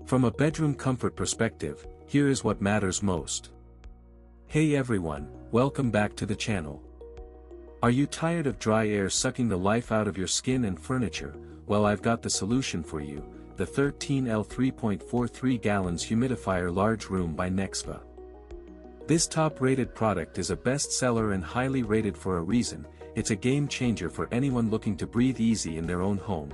From a bedroom comfort perspective, here is what matters most. Hey everyone, welcome back to the channel. Are you tired of dry air sucking the life out of your skin and furniture? Well, I've got the solution for you, the 13L 3.43 gallons Humidifier Large Room by Nexva. This top-rated product is a bestseller and highly rated for a reason. It's a game changer for anyone looking to breathe easy in their own home.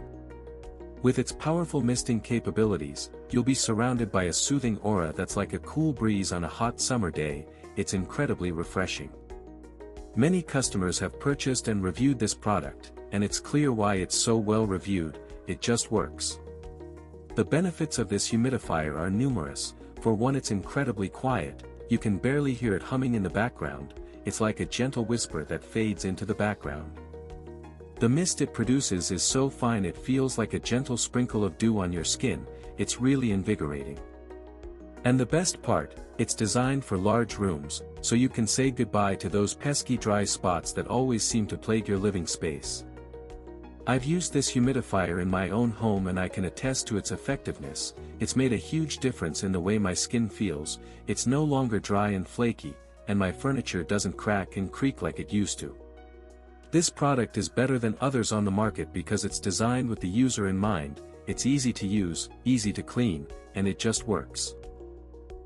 With its powerful misting capabilities, you'll be surrounded by a soothing aura that's like a cool breeze on a hot summer day. It's incredibly refreshing. Many customers have purchased and reviewed this product, and it's clear why it's so well reviewed. It just works. The benefits of this humidifier are numerous. For one, it's incredibly quiet. You can barely hear it humming in the background. It's like a gentle whisper that fades into the background. The mist it produces is so fine it feels like a gentle sprinkle of dew on your skin. It's really invigorating. And the best part, it's designed for large rooms, so you can say goodbye to those pesky dry spots that always seem to plague your living space. I've used this humidifier in my own home and I can attest to its effectiveness. It's made a huge difference in the way my skin feels. It's no longer dry and flaky, and my furniture doesn't crack and creak like it used to. This product is better than others on the market because it's designed with the user in mind. It's easy to use, easy to clean, and it just works.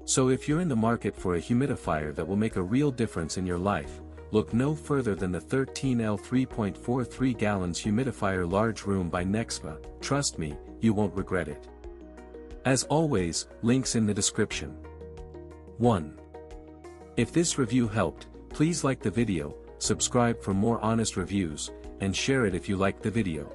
So if you're in the market for a humidifier that will make a real difference in your life, look no further than the 13L 3.43 gallons Humidifier Large Room by Nexva. Trust me, you won't regret it. As always, links in the description. 1. If this review helped, please like the video, subscribe for more honest reviews, and share it if you liked the video.